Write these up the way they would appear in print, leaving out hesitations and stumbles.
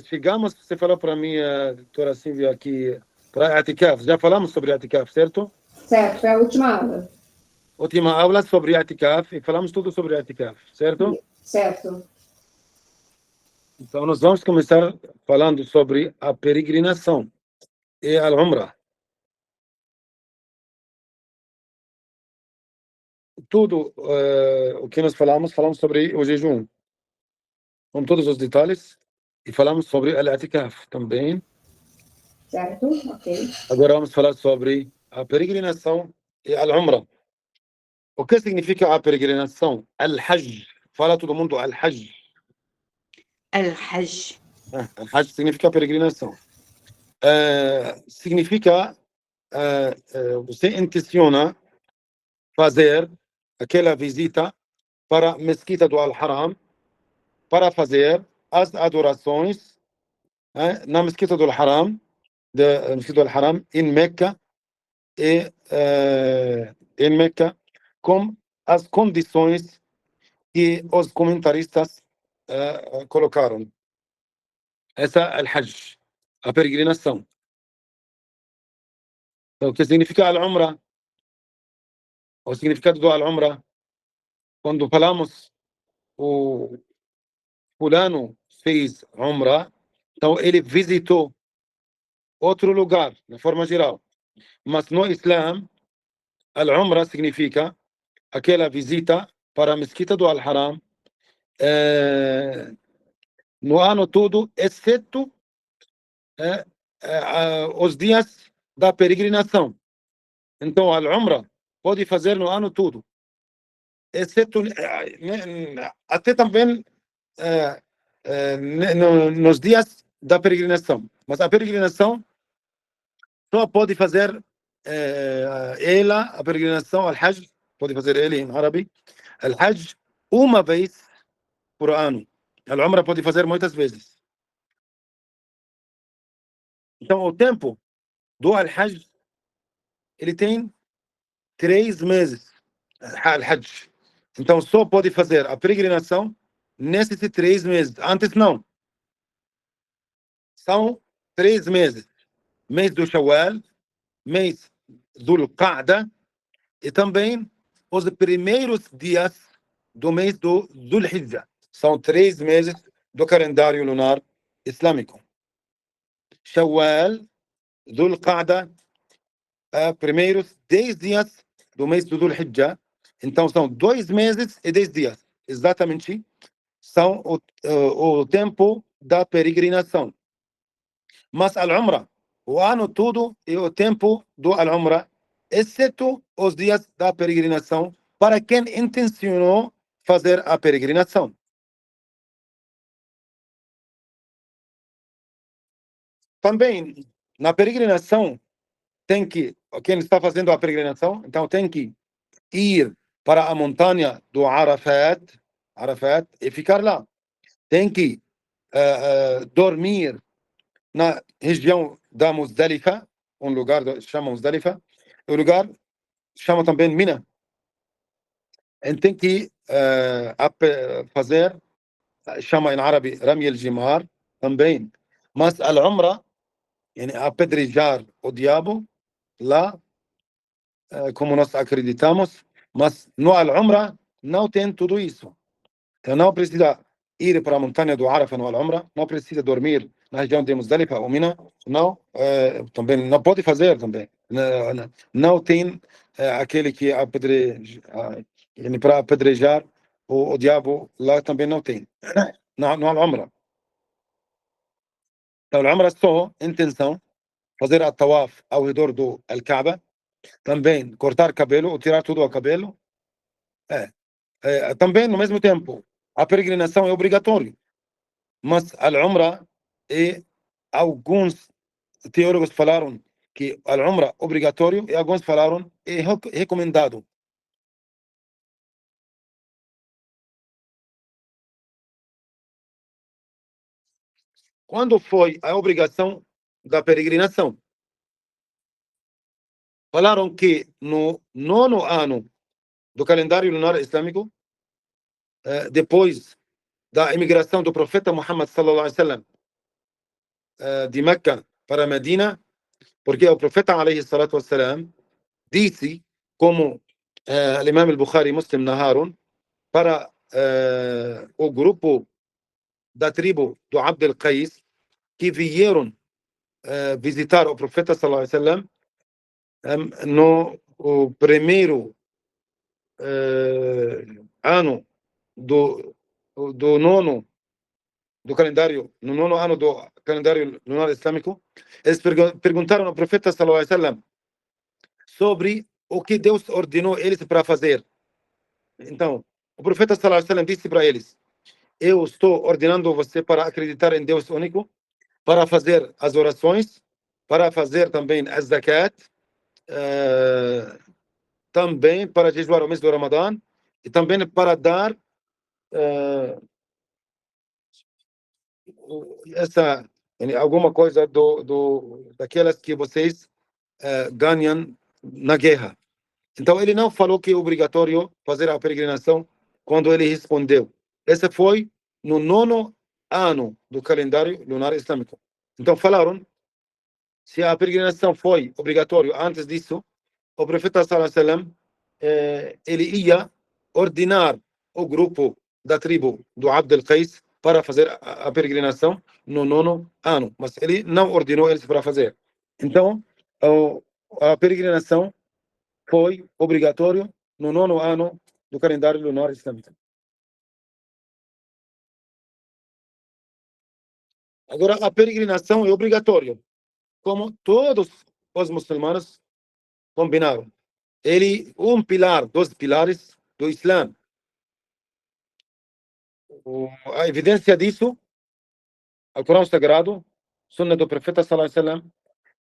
Chegamos, você falou para mim, doutora Silvia, aqui para Atikaf. Já falamos sobre Atikaf, certo? Certo, foi a última aula. Última aula sobre Atikaf e falamos tudo sobre Atikaf, certo? Certo. Então, nós vamos começar falando sobre a peregrinação e a Umrah. Tudo o que nós falamos sobre o jejum, com todos os detalhes, e falamos sobre a Atikaf também. Certo, ok. Agora vamos falar sobre a peregrinação e a Umrah. O que significa a peregrinação? Al-Hajj. Fala todo mundo Al-Hajj. Al-Hajj. Al-Hajj significa peregrinação. Significa você intenciona fazer aquela visita para a Mesquita do Al-Haram para fazer as adorações na Mesquita do Al-Haram, em Meca e em Meca, com as condições que os comentaristas colocaram. Essa é Al-Hajj, a peregrinação. Então, o que significa Al-Umrah? O significado do Al-Umrah? Quando falamos o fulano fez Umrah, então ele visitou outro lugar, de forma geral. Mas no Islã, Al-Umrah significa aquela visita para a Mesquita do Al-Haram no ano todo, exceto os dias da peregrinação. Então, Al-Umrah pode fazer no ano todo, exceto até também nos dias da peregrinação. Mas a peregrinação só pode fazer ela, a peregrinação, Al-Hajj, pode fazer ele em árabe, Al-Hajj, uma vez por ano. Al-Umrah pode fazer muitas vezes. Então, o tempo do Al-Hajj, ele tem 3 meses. Al-Hajj. Então, só pode fazer a peregrinação nesses 3 meses. Antes, não. São 3 meses. Mês do Shawwal, mês do Qa'da e também os primeiros dias do mês do Dhul Hijjah. São 3 meses do calendário lunar islâmico. Shawwal, Dhul Qa'da, primeiros 10 dias do mês do Dhul Hijjah. Então são 2 meses e 10 dias. Exatamente. São o tempo da peregrinação. Mas Al-Umrah, o ano todo e o tempo do Al-Umrah, exceto os dias da peregrinação, para quem intencionou fazer a peregrinação. Também, na peregrinação, tem que, quem está fazendo a peregrinação, então tem que ir para a montanha do Arafat, e ficar lá. Tem que dormir na região da Muzdalifa, lugar que chama Muzdalifa, o lugar chama também Mina. E tem que fazer, chama em árabe Rami al-Jimar, também. Mas Al-Umrah, يعني apedrejar o diabo lá, como nós acreditamos, mas no Al-Umrah não tem tudo isso. Então não precisa ir para a montanha do Arafat no Al-Umrah, não precisa dormir na região de Muzdalifa ou Mina, não, também não pode fazer também. Não tem aquele que para apedrejar o diabo lá também não tem. No Al-Umrah. Então, Al-Umrah é só intenção, fazer a tawaf ao redor do Al-Kaaba, também cortar cabelo ou tirar tudo o cabelo. Também, no mesmo tempo, a peregrinação é obrigatória. Mas Al-Umrah, e alguns teólogos falaram que Al-Umrah é obrigatório e alguns falaram é recomendado. Quando foi a obrigação da peregrinação? Falaram que no 9º ano do calendário lunar islâmico, depois da imigração do profeta Muhammad sallallahu alaihi wasallam de Meca para Medina, porque o profeta alaihi salatu wassalam disse, como Imam al-Bukhari e Muslim narraram, para o grupo da tribo do Abd al-Qais que vieram visitar o profeta sallallahu alaihi wasallam no o primeiro ano do nono do calendário, no nono ano do calendário lunar islâmico. Eles perguntaram ao profeta sallallahu alaihi wasallam sobre o que Deus ordenou eles para fazer. Então, o profeta sallallahu alaihi wasallam disse para eles: eu estou ordenando você para acreditar em Deus único, para fazer as orações, para fazer também a zakat, também para jejuar o mês do Ramadã e também para dar essa alguma coisa daquelas que vocês ganham na guerra. Então ele não falou que é obrigatório fazer a peregrinação quando ele respondeu. Esse foi no nono ano do calendário lunar islâmico. Então falaram, se a peregrinação foi obrigatório antes disso, o profeta sallallahu alaihi wasallam ele ia ordenar o grupo da tribo do Abd al-Qais para fazer a peregrinação no nono ano, mas ele não ordenou eles para fazer. Então a peregrinação foi obrigatório no nono ano do calendário lunar islâmico. Agora, a peregrinação é obrigatória, como todos os muçulmanos combinaram. Ele pilar dos pilares do Islã. A evidência disso, o Corão Sagrado, Sunna do Profeta sallallahu alaihi wasallam,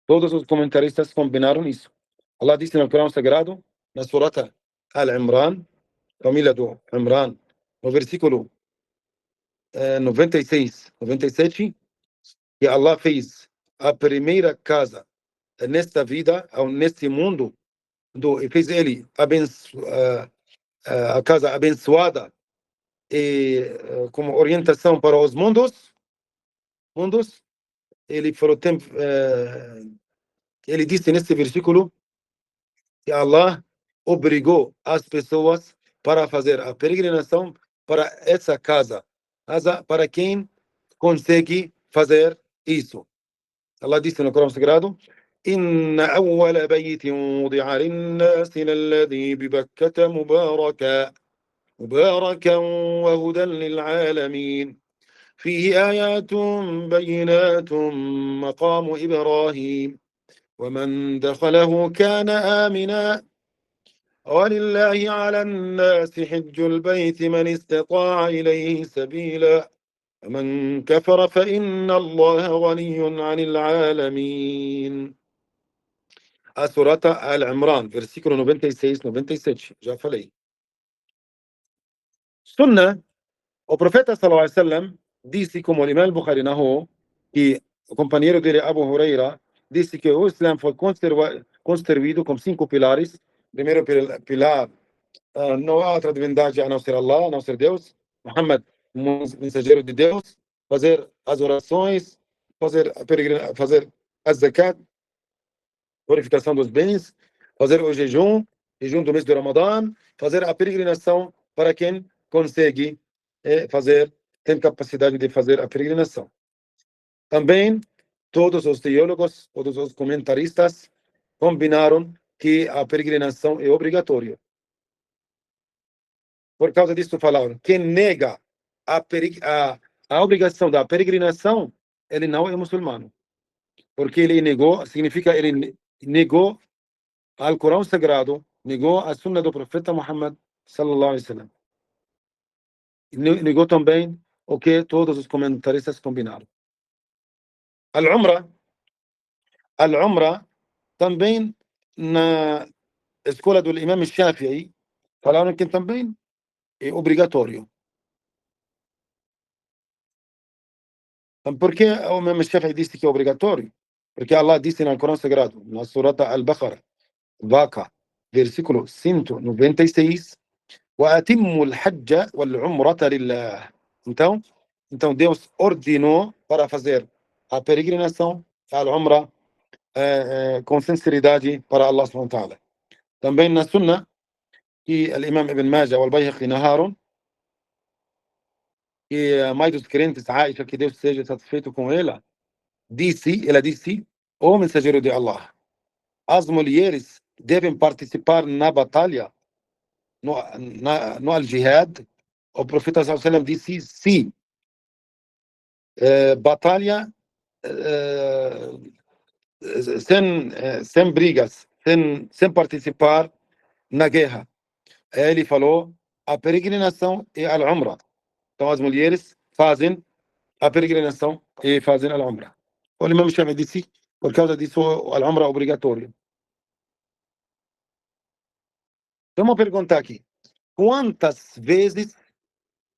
todos os comentaristas combinaram isso. Allah disse no Corão Sagrado, na surata Al-Imran, família do Imran, no versículo 96, 97, que Allah fez a primeira casa nesta vida, ou neste mundo, e fez ele a casa abençoada e como orientação para os mundos, ele falou, ele disse nesse versículo que Allah obrigou as pessoas para fazer a peregrinação para essa casa para quem consegue fazer isso. Allah disse no Corão Sagrado: إن أول بيت وضع للناس للذي ببكة مباركا وهدى للعالمين فيه آيات بينات مقام إبراهيم ومن دخله كان آمنا ولله على الناس حج البيت من استطاع إليه سبيلا ومن كفر فإن الله غني عن العالمين. A surata Al-Imran, versículo 96, 97, já falei. Sunna, o profeta sallallahu alaihi wasallam disse, como o Imam Bukhari narrou, que o companheiro dele, Abu Huraira, disse que o Islã foi construído com 5 pilares. Primeiro pilar, não há outra divindade a não ser Allah, a não ser Deus. Muhammad, mensageiro de Deus. Fazer as orações, fazer a zakat, purificação dos bens, fazer o jejum do mês do Ramadã, fazer a peregrinação para quem consegue tem capacidade de fazer a peregrinação. Também todos os teólogos, todos os comentaristas combinaram que a peregrinação é obrigatória. Por causa disso falaram, quem nega a obrigação da peregrinação, ele não é muçulmano. Porque ele negou, significa ele negou ao Corão Sagrado, negou a Sunna do Profeta Muhammad sallallahu alaihi wasallam. Negou também o que todos os comentaristas combinaram. Al-Umra também na escola do Imam Shafi'i falaram que também é obrigatório. Por que o Imam Shafi'i disse que é obrigatório? Porque Allah disse no Corão Sagrado, na surata Al-Baqarah, Vaca, versículo 196, وَأَتِمُّوا الْحَجَّ وَالْعُمْرَةَ لِلَّهِ. Então Deus ordenou para fazer a peregrinação al-Umrah com sinceridade para Allah subhanahu wa ta'ala. Também na Sunnah, que o Imam Ibn Majah e o Bayhaqi narraram, que a mãe dos crentes, Aisha, que Deus seja satisfeito com ela disse, ó mensageiro de Allah, as mulheres devem participar na batalha, no al-jihad. O profeta sallallahu alaihi wasallam disse, sim, batalha sem brigas, sem participar na guerra. Ele falou, a peregrinação e al-Umrah. Então as mulheres fazem a peregrinação e fazem al-Umrah. O Imam Shafi'i disse, por causa disso, al-Umrah é obrigatório. Vamos perguntar aqui, quantas vezes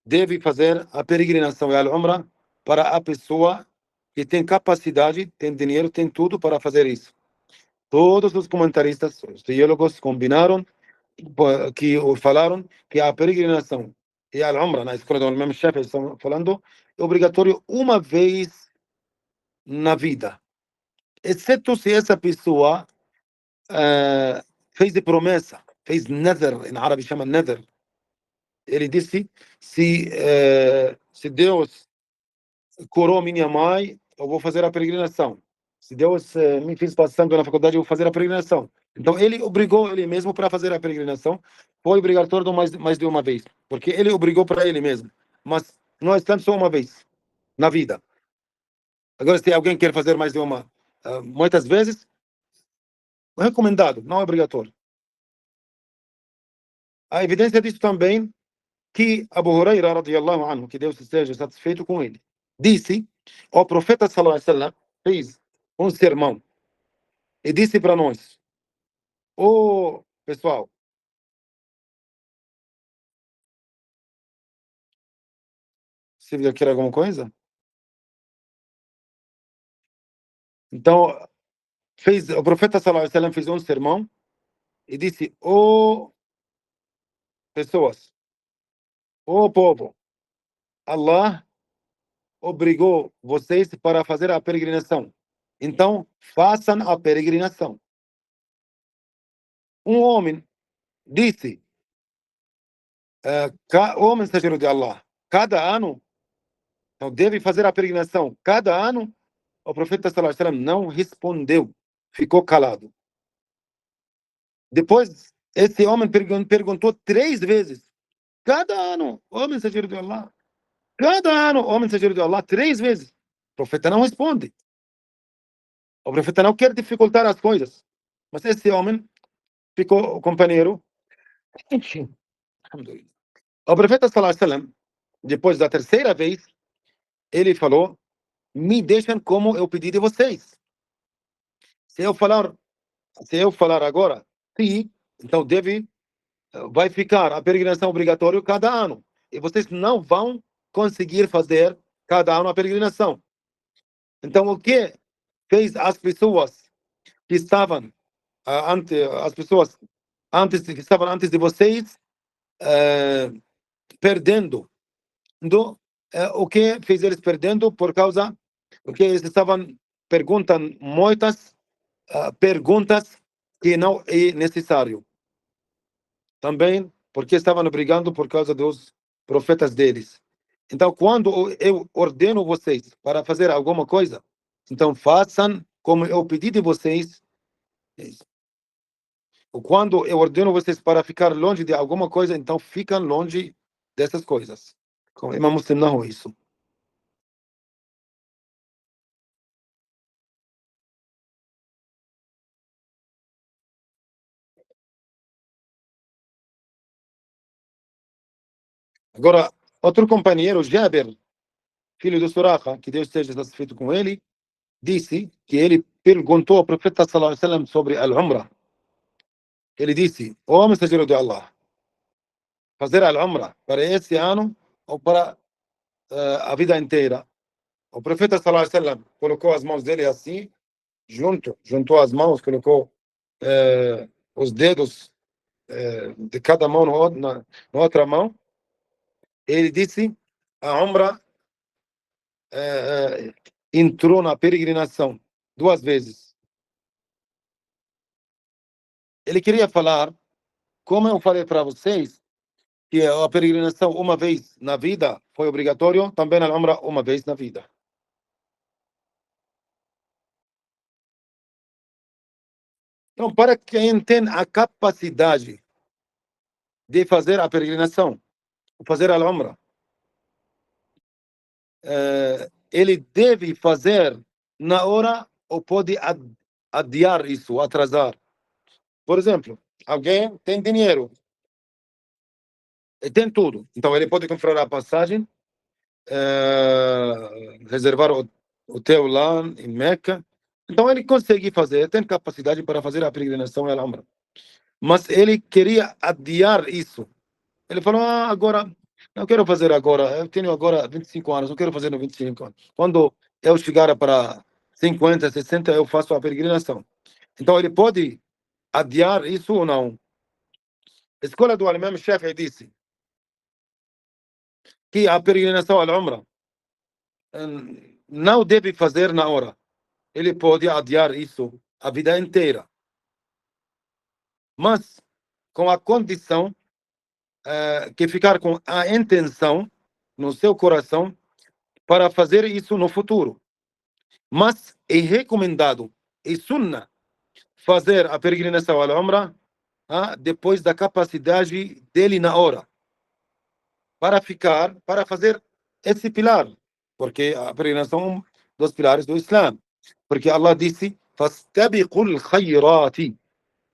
deve fazer a peregrinação e al-Umrah para a pessoa que tem capacidade, tem dinheiro, tem tudo para fazer isso? Todos os comentaristas, os teólogos combinaram, que falaram que a peregrinação e al-Umrah, na escola do Imam Shafi'i, estão falando, é obrigatório uma vez na vida, exceto se essa pessoa fez de promessa, fez nadar, em árabe chama nadar. Ele disse, se Deus curou minha mãe, eu vou fazer a peregrinação. Se Deus me fez passando na faculdade, eu vou fazer a peregrinação. Então ele obrigou ele mesmo para fazer a peregrinação. Foi obrigatório mais de uma vez, porque ele obrigou para ele mesmo. Mas nós estamos só uma vez na vida. Agora, se alguém quer fazer mais de uma, muitas vezes, é recomendado, não é obrigatório. A evidência disso também que Abu Huraira, radiyallahu anhu, que Deus esteja satisfeito com ele, disse, o profeta sallallahu alaihi wasallam fez um sermão e disse para nós, pessoal, você viu aqui alguma coisa? Então, o profeta sallallahu alaihi wasallam fez um sermão e disse, pessoas, povo, Allah obrigou vocês para fazer a peregrinação. Então, façam a peregrinação. Um homem disse, o mensageiro de Allah, cada ano, então deve fazer a peregrinação. Cada ano, o profeta sallallahu alaihi wasallam não respondeu, ficou calado. Depois, esse homem perguntou 3 vezes. Cada ano, o mensageiro de Allah. Cada ano, o mensageiro de Allah, 3 vezes. O profeta não responde. O profeta não quer dificultar as coisas. Mas esse homem ficou companheiro. O profeta sallallahu alaihi wasallam, depois da 3ª vez, ele falou, me deixem como eu pedi de vocês. Se eu falar agora, sim, então vai ficar a peregrinação obrigatória cada ano. E vocês não vão conseguir fazer cada ano a peregrinação. Então, o que fez as pessoas que estavam que estavam antes de vocês perdendo? O que fez eles perdendo? Porque eles estavam perguntando muitas perguntas que não é necessário. Também porque estavam brigando por causa dos profetas deles. Então, quando eu ordeno vocês para fazer alguma coisa, então façam como eu pedi de vocês. Quando eu ordeno vocês para ficar longe de alguma coisa, então ficam longe dessas coisas. Como Imam Muslim narrou isso. Agora, outro companheiro, Jaber, filho do Suraqa, que Deus esteja satisfeito com ele, disse que ele perguntou ao profeta sallallahu alaihi wasallam sobre al-Umrah. Ele disse, ó mensageiro de Allah, fazer al-Umrah para esse ano ou para a vida inteira? O profeta sallallahu alaihi wasallam colocou as mãos dele assim, juntou as mãos, colocou os dedos de cada mão na outra mão. Ele disse, a Umra entrou na peregrinação 2 vezes. Ele queria falar, como eu falei para vocês, que a peregrinação uma vez na vida foi obrigatório, também a Umra uma vez na vida. Então, para quem tem a capacidade de fazer a peregrinação, fazer a Umra, ele deve fazer na hora ou pode adiar isso, atrasar. Por exemplo, alguém tem dinheiro, tem tudo. Então, ele pode comprar a passagem, reservar o hotel lá em Meca. Então, ele consegue fazer, tem capacidade para fazer a peregrinação e a Umra. Mas ele queria adiar isso. Ele falou, agora, não quero fazer agora, eu tenho agora 25 anos, não quero fazer no 25 anos. Quando eu chegar para 50, 60, eu faço a peregrinação. Então, ele pode adiar isso ou não? A escola do Imam Shafi'i disse que a peregrinação à Umra não deve fazer na hora. Ele pode adiar isso a vida inteira. Mas, com a condição que ficar com a intenção no seu coração para fazer isso no futuro. Mas é recomendado, é sunnah, fazer a peregrinação à Umra depois da capacidade dele na hora. Para fazer esse pilar. Porque a peregrinação é um dos pilares do Islã. Porque Allah disse, فَاسْتَبِقُوا الْخَيْرَاتِ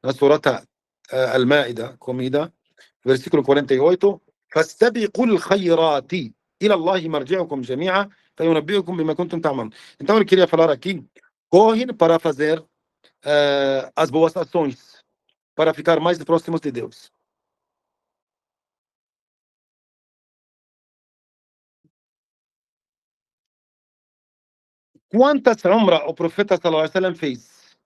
na surata Al-Ma'idah, comida, versículo 48, فَاسْتَبِقُوا الْخَيْرَاتِ إِلَى اللَّهِ مَرْجِعُكُمْ جَمِيعًا فَيُنَبِّئُكُم بِمَا كُنتُم تَعْمَلُونَ. Então ele queria falar aqui, correm para fazer as boas ações, para ficar mais próximos de Deus. Quantas Umra o profeta sallallahu alaihi wasallam fez?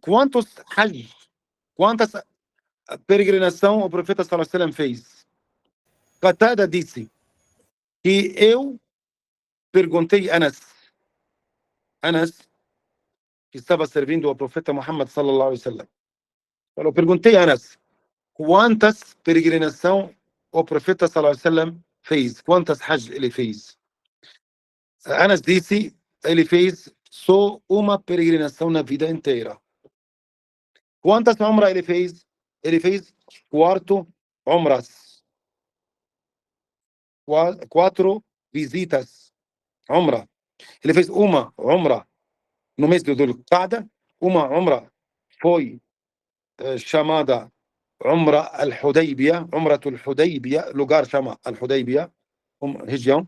Quantos Hajj? Quantas peregrinação o profeta sallallahu alaihi wasallam fez? Qatada disse que eu perguntei a Anas, que estava servindo ao profeta Muhammad sallallahu alaihi wasallam. Eu perguntei a Anas, quantas peregrinação o profeta sallallahu alaihi wasallam fez? Quantas Hajj ele fez? Anas disse, ele fez só uma peregrinação na vida inteira. Quantas Umrah ele fez? Ele fez 4 Umras. 4 visitas. Umrah. Ele fez uma Umrah no mês de Dhul-Qa'dah. Uma Umrah foi chamada Umrah al-Hudaybiyah. Umrah al-Hudaybiyah, lugar chama al-Hudaybiyah, região.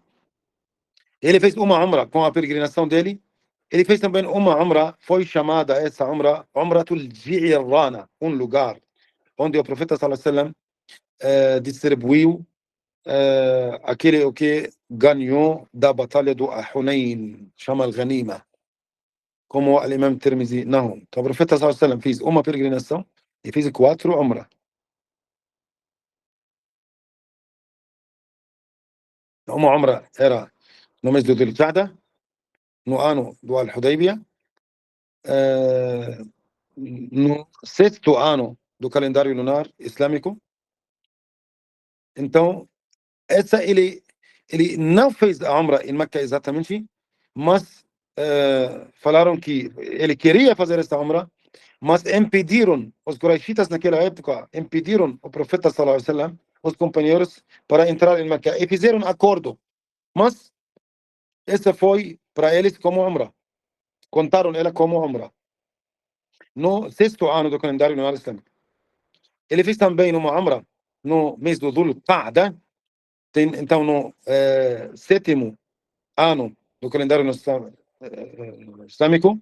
Ele fez uma Umrah com a peregrinação dele. Ele fez também uma Umrah, foi chamada essa Umrah Umratul Ji'rana, lugar onde o profeta sallallahu alaihi wasallam distribuiu aquele o que ganhou da batalha do Hunain, chama al-Ghanima, como o Imam Tirmizi não. Então o profeta sallallahu alaihi wasallam fez uma peregrinação e fez 4 Umrah. Uma Umrah era no mês do Dhul-Qa'dah, no ano do Al-Hudaybiyah, no 6º ano do calendário lunar islâmico. Então, essa ele não fez a Umrah em Meca exatamente, mas falaram que ele queria fazer essa Umrah, mas impediram, os Quraishitas naquela época, impediram o profeta sallallahu alaihi wasallam, os companheiros, para entrar em Meca, e fizeram acordo, mas essa foi para eles como Umrah, contaram ela como Umrah, no 6º ano do calendário lunar islâmico. Ele fez também uma Umrah no mês do Dhul-Qa'dah. Então, no 7º ano do calendário islâmico,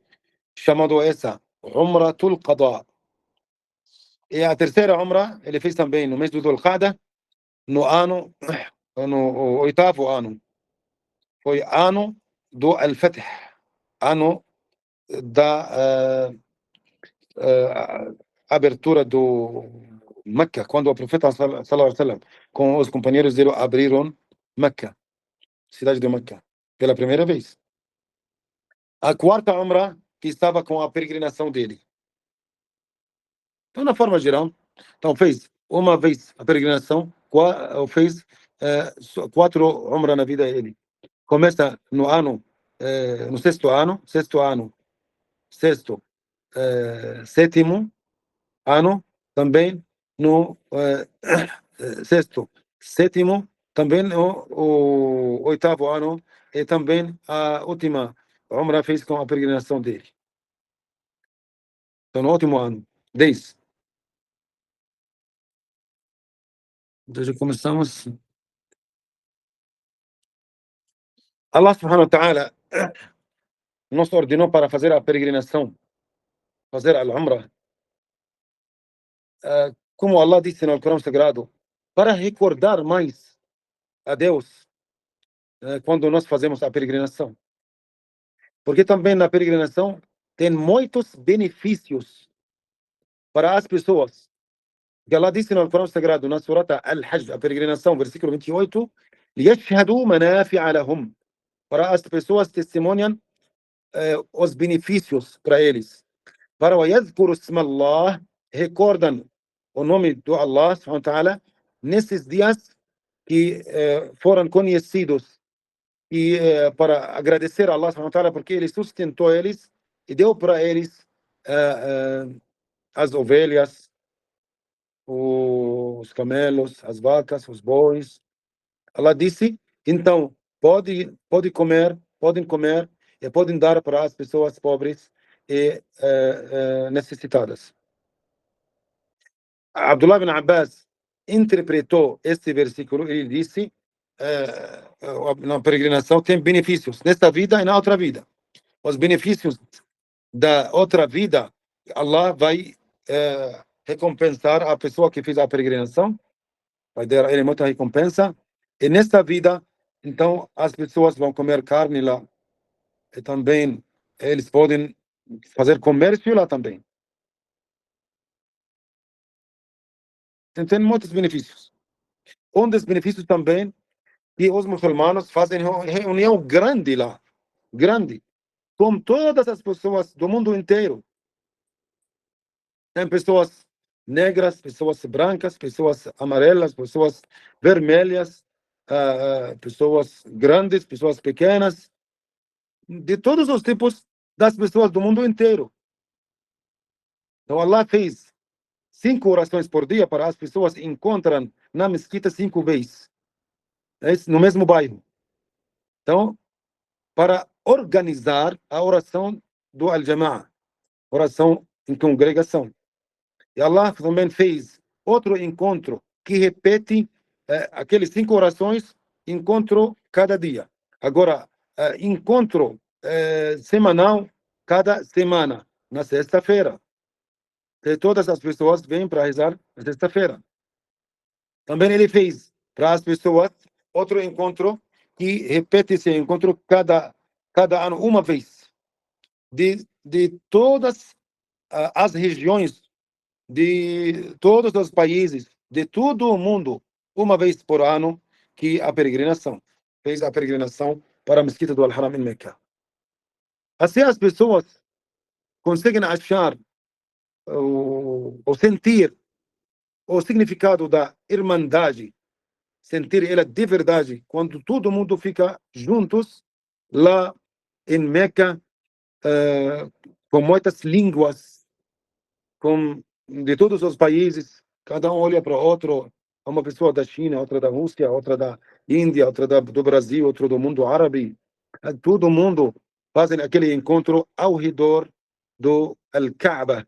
chamado essa Umratul Qada. E a terceira Umrah ele fez também no mês do Dhul-Qa'dah, no 8º ano. Foi ano do Al-Fath, ano da abertura do Meca, quando o profeta sallallahu alaihi wasallam com os companheiros dele abriram Meca, cidade de Meca, pela primeira vez. A quarta Umrah que estava com a peregrinação dele. Então, na forma geral, então fez uma vez a peregrinação, fez 4 Umrah na vida dele. Começa no ano, no sexto ano, sétimo ano, também no sexto, sétimo, também o oitavo ano, e também a última Umrah fez com a peregrinação dele. Então, no último ano, 10. Então, já começamos. Allah subhanahu wa ta'ala nos ordenou para fazer a peregrinação, fazer a Umrah, como Allah disse no Corão Sagrado, para recordar mais a Deus quando nós fazemos a peregrinação. Porque também na peregrinação tem muitos benefícios para as pessoas. Que Allah disse no Corão Sagrado, na surata Al-Hajj, a peregrinação, versículo 28, لِيَشْهَدُوا مَنَافِعَ لَهُمْ, para as pessoas testemunham os benefícios para eles. Para وَيَذْكُرُ اسْمَ اللَّهِ, recordam o nome do Allah subhanahu wa ta'ala nesses dias que foram conhecidos, e para agradecer a Allah subhanahu wa ta'ala porque ele sustentou eles e deu para eles as ovelhas, os camelos, as vacas, os bois. Allah disse, então podem comer e podem dar para as pessoas pobres e necessitadas. Abdullah bin Abbas interpretou este versículo e disse, na peregrinação tem benefícios nesta vida e na outra vida. Os benefícios da outra vida, Allah vai recompensar a pessoa que fez a peregrinação, vai dar a ele muita recompensa. E nesta vida, então, as pessoas vão comer carne lá. E também eles podem fazer comércio lá também. Tem muitos benefícios. Um dos benefícios também que os muçulmanos fazem reunião grande lá, grande, com todas as pessoas do mundo inteiro. Tem pessoas negras, pessoas brancas, pessoas amarelas, pessoas vermelhas, pessoas grandes, pessoas pequenas, de todos os tipos das pessoas do mundo inteiro. Então Allah fez 5 orações por dia para as pessoas encontram na mesquita 5 vezes, no mesmo bairro. Então, para organizar a oração do Al-Jama'a, oração em congregação. E Allah também fez outro encontro que repete aqueles 5 orações, encontro cada dia. Agora, encontro semanal, cada semana, na sexta-feira. Todas as pessoas vêm para rezar na sexta-feira. Também ele fez para as pessoas outro encontro que repete esse encontro cada ano, uma vez. De todas as regiões, de todos os países, de todo o mundo, uma vez por ano, que a peregrinação fez a peregrinação para a mesquita do Al-Haram em Meca. Assim as pessoas conseguem achar ou sentir o significado da irmandade, sentir ela de verdade, quando todo mundo fica juntos lá em Meca, com muitas línguas, de todos os países, cada um olha para o outro, uma pessoa da China, outra da Rússia, outra da Índia, outra do Brasil, outra do mundo árabe. Todo mundo fazem aquele encontro ao redor do Al-Kaaba.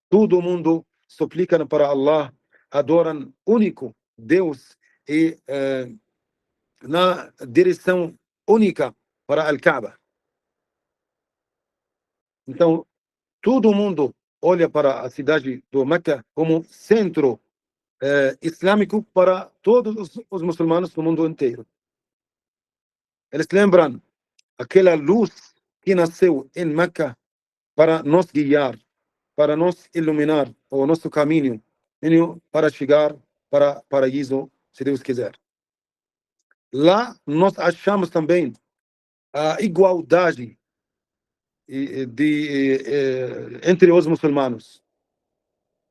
Todo mundo suplica para Allah, adoram único Deus e na direção única para Al-Kaaba. Então, todo mundo olha para a cidade do Meca como centro islâmico para todos os muçulmanos do mundo inteiro. Eles lembram aquela luz que nasceu em Meca para nos guiar, para nos iluminar o nosso caminho para chegar para o paraíso, se Deus quiser. Lá nós achamos também a igualdade entre os muçulmanos.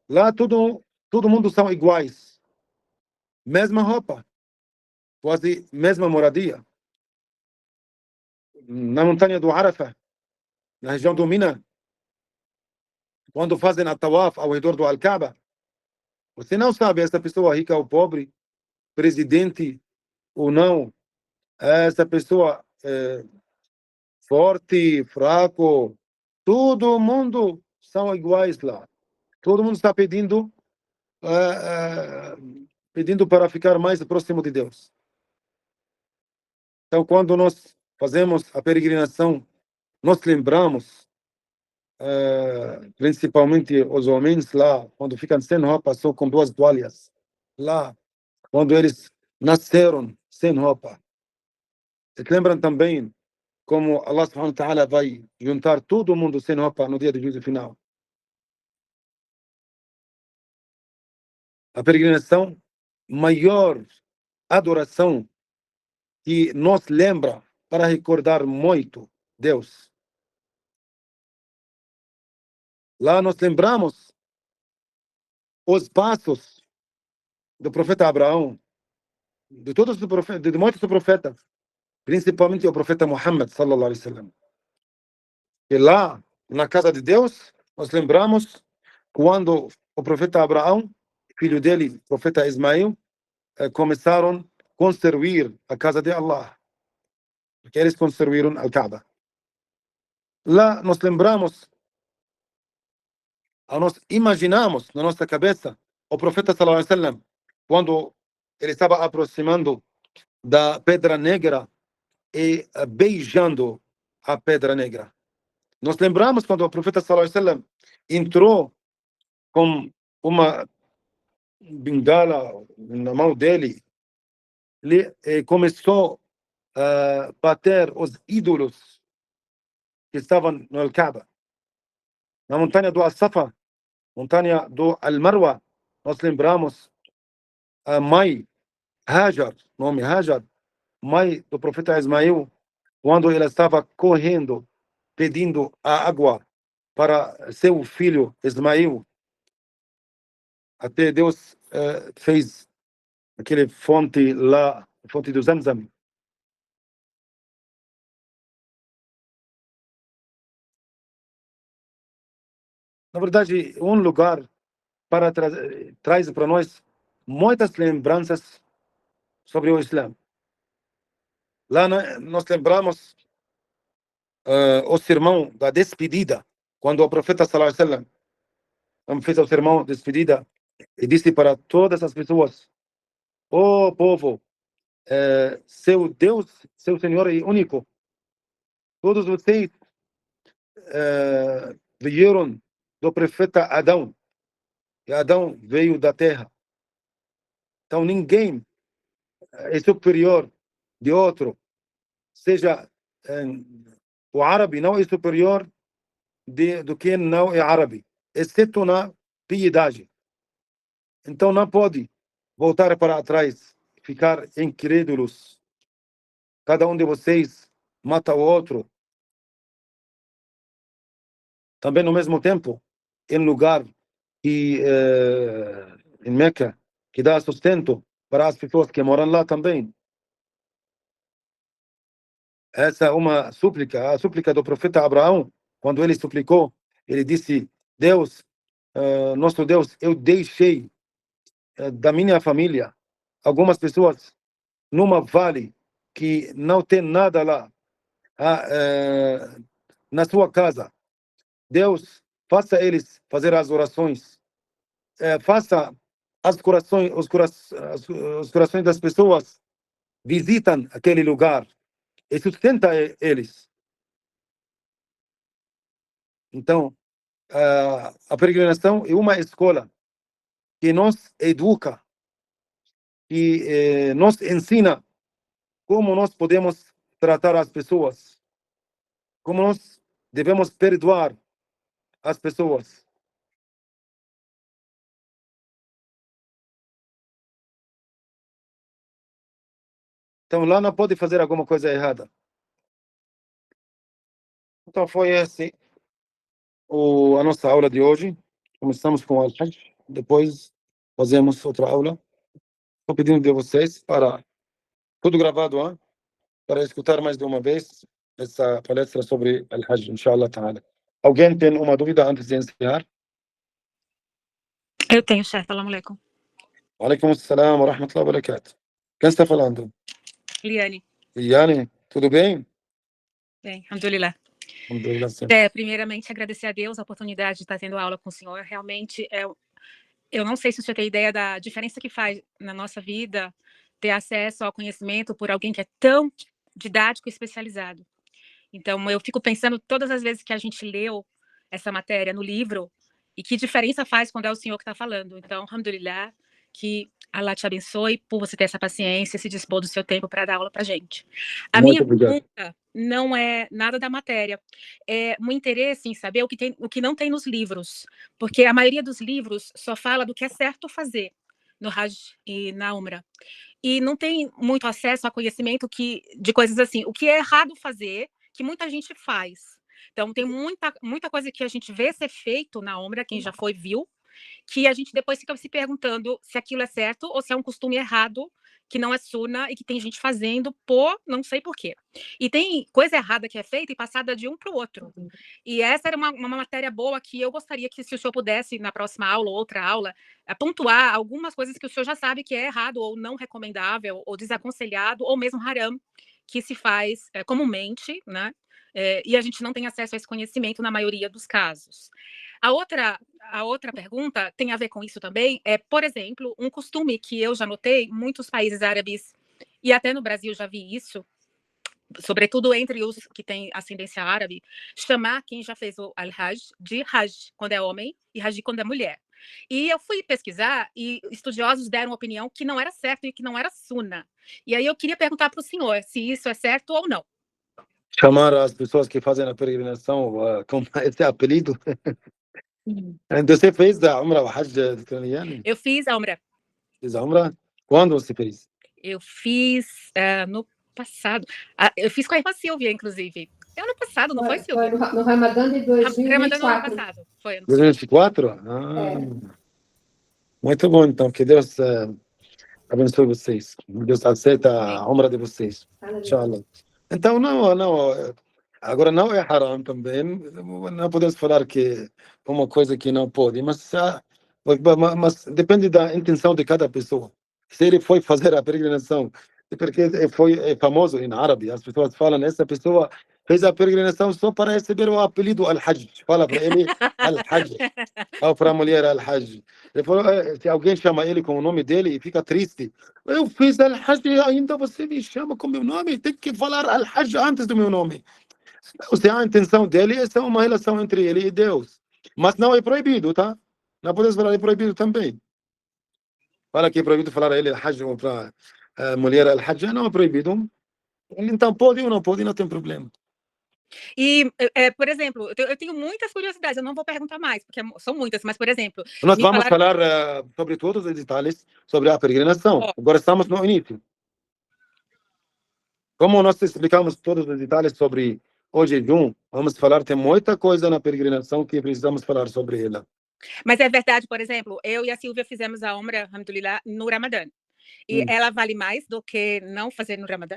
Lá todo mundo são iguais. Mesma roupa, quase mesma moradia. Na montanha do Arafah, na região do Mina, quando fazem a tawaf ao redor do Al-Kaaba, você não sabe essa pessoa rica ou pobre, presidente ou não, essa pessoa forte, fraco, todo mundo são iguais lá. Todo mundo está pedindo para ficar mais próximo de Deus. Então, quando nós fazemos a peregrinação, nós lembramos, principalmente os homens lá, quando ficam sem roupa, só com 2 toalhas. Lá, quando eles nasceram sem roupa. Se lembram também como Allah subhanahu wa ta'ala vai juntar todo mundo sem roupa no dia do juízo final. A peregrinação, maior adoração que nos lembra para recordar muito Deus. Lá nós lembramos os passos do profeta Abraão, de todos os profetas, de muitos profetas, principalmente o profeta Muhammad sallallahu alaihi wasallam. E lá na casa de Deus nós lembramos quando o profeta Abraão, filho dele, o profeta Ismael, começaram a construir a casa de Allah, porque eles construíram a Kaaba. Lá nós lembramos, nós imaginamos na nossa cabeça o profeta sallallahu alaihi wasallam quando ele estava aproximando da pedra negra e beijando a pedra negra. Nós lembramos quando o profeta sallallahu alaihi wasallam entrou com uma bengala na mão dele, ele começou a bater os ídolos que estavam no Al-Kaaba. Na montanha do Al-Safa, montanha do Al-Marwa, nós lembramos a mãe Hajar, nome Hajar, mãe do profeta Ismael, quando ela estava correndo, pedindo a água para seu filho Ismael, até Deus fez aquele fonte lá, fonte do Zamzam. Na verdade, um lugar para traz para nós muitas lembranças sobre o Islã. Lá nós lembramos o sermão da despedida, quando o profeta sallallahu alaihi wasallam fez o sermão de despedida e disse para todas as pessoas: "Ó povo, seu Deus, seu Senhor é único. Todos vocês vieram do profeta Adão, e Adão veio da terra. Então ninguém é superior de outro, seja o árabe não é superior do que não é árabe, exceto na piedade. Então não pode voltar para trás, ficar incrédulos. Cada um de vocês mata o outro. Também no mesmo tempo, em lugar que em Meca, que dá sustento para as pessoas que moram lá também. Essa é uma súplica, a súplica do profeta Abraão, quando ele suplicou, ele disse: Deus, nosso Deus, eu deixei da minha família algumas pessoas numa vale que não tem nada lá, na sua casa. Deus, faça eles fazer as orações, faça os corações das pessoas visitam aquele lugar e sustenta eles. Então, a peregrinação é uma escola que nos educa e nos ensina como nós podemos tratar as pessoas, como nós devemos perdoar as pessoas. Então lá não pode fazer alguma coisa errada. Então foi esse a nossa aula de hoje. Começamos com o Al-Hajj, depois fazemos outra aula. Estou pedindo de vocês para tudo gravado, hein? Para escutar mais de uma vez essa palestra sobre Al-Hajj, inshallah ta'ala. Alguém tem uma dúvida antes de encerrar? Eu tenho, chefe. Salam aleikum. Alaikum assalam wa rahmatullahi wa barakatuh. Quem está falando? Liane. Liane, tudo bem? Bem, alhamdulillah. Alhamdulillah, sim. Primeiramente, agradecer a Deus a oportunidade de estar tendo aula com o senhor. Realmente, eu não sei se o senhor tem ideia da diferença que faz na nossa vida ter acesso ao conhecimento por alguém que é tão didático e especializado. Então, eu fico pensando todas as vezes que a gente leu essa matéria no livro e que diferença faz quando é o senhor que está falando. Então, alhamdulillah, que Allah te abençoe por você ter essa paciência e se dispor do seu tempo para dar aula para a gente. A minha pergunta não é nada da matéria, é um interesse em saber o que não tem nos livros, porque a maioria dos livros só fala do que é certo fazer no Hajj e na Umrah. E não tem muito acesso a conhecimento de coisas assim, o que é errado fazer, que muita gente faz. Então, tem muita coisa que a gente vê ser feito na Umrah, quem já foi, viu, que a gente depois fica se perguntando se aquilo é certo ou se é um costume errado, que não é suna e que tem gente fazendo por não sei por quê. E tem coisa errada que é feita e passada de um para o outro. E essa era uma matéria boa que eu gostaria que, se o senhor pudesse, na próxima aula ou outra aula, pontuar algumas coisas que o senhor já sabe que é errado ou não recomendável ou desaconselhado ou mesmo haram, que se faz comumente, né? E a gente não tem acesso a esse conhecimento na maioria dos casos. A outra pergunta tem a ver com isso também, por exemplo, um costume que eu já notei em muitos países árabes, e até no Brasil já vi isso, sobretudo entre os que têm ascendência árabe, chamar quem já fez o Al-Hajj de Hajj, quando é homem, e Hajj quando é mulher. E eu fui pesquisar e estudiosos deram opinião que não era certo e que não era suna. E aí eu queria perguntar para o senhor se isso é certo ou não. Chamar as pessoas que fazem a peregrinação com esse apelido? Você fez a Umrah ou Hajj, Liane? Eu fiz a Umrah. Fez a Umrah? Quando você fez? Eu fiz no passado. Eu fiz com a irmã Silvia, inclusive. Ano passado, não foi, Silvia? Foi no Ramadã de 2024. Ramadã no ano passado. Foi ano 2024? Muito bom, então. Que Deus abençoe vocês. Deus aceita a Umrah de vocês. Inshallah. Então, agora não é haram também. Não podemos falar que é uma coisa que não pode, mas depende da intenção de cada pessoa. Se ele foi fazer a peregrinação, porque é famoso em árabe, as pessoas falam, essa pessoa fez a peregrinação só para receber o apelido Al-Hajj. Fala para ele Al-Hajj. Ou para a mulher Al-Hajj. Se alguém chama ele com o nome dele e fica triste, eu fiz Al-Hajj e ainda você me chama com meu nome, tem que falar Al-Hajj antes do meu nome. Se a intenção dele, essa é uma relação entre ele e Deus. Mas não é proibido, tá? Não podemos falar é proibido também. Fala que é proibido falar a ele Al-Hajj ou para a mulher Al-Hajj, não é proibido. Então pode ou não pode, não tem problema. E, por exemplo, eu tenho muitas curiosidades, eu não vou perguntar mais, porque são muitas, mas, por exemplo... Nós vamos falar sobre todos os detalhes sobre a peregrinação. Agora estamos no início. Como nós explicamos todos os detalhes sobre o jejum, vamos falar, tem muita coisa na peregrinação que precisamos falar sobre ela. Mas é verdade, por exemplo, eu e a Silvia fizemos a Umrah, alhamdulillah, no Ramadã. E ela vale mais do que não fazer no Ramadã?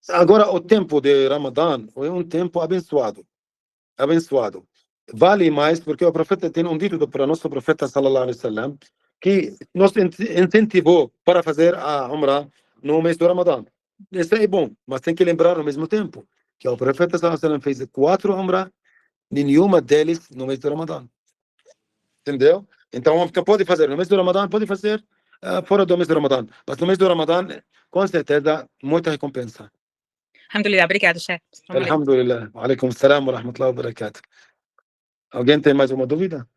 Agora, o tempo de Ramadã é um tempo abençoado. Abençoado. Vale mais porque o profeta tem um dito para nosso profeta, sallallahu alaihi wasallam, que nos incentivou para fazer a Umrah no mês do Ramadã. Isso é bom, mas tem que lembrar ao mesmo tempo que o profeta, sallallahu alaihi wasallam, fez 4 Umrah, nenhuma deles no mês do Ramadã. Entendeu? Então, você pode fazer no mês do Ramadã, pode fazer fora do mês do Ramadã. Mas no mês do Ramadã, com certeza, muita recompensa. Alhamdulillah, obrigado, chefe. Alhamdulillah. Alaikum salam wa rahmatullahi wa barakatuh. Alguém tem mais uma dúvida?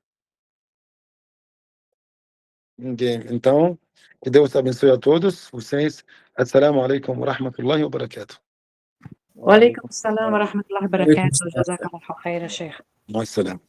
Ninguém. Então, que Deus abençoe a todos vocês. Assalamu alaikum wa rahmatullahi wa barakatuh. وعليكم السلام ورحمة الله وبركاته. جزاك الله خير يا شيخ. مع السلامة.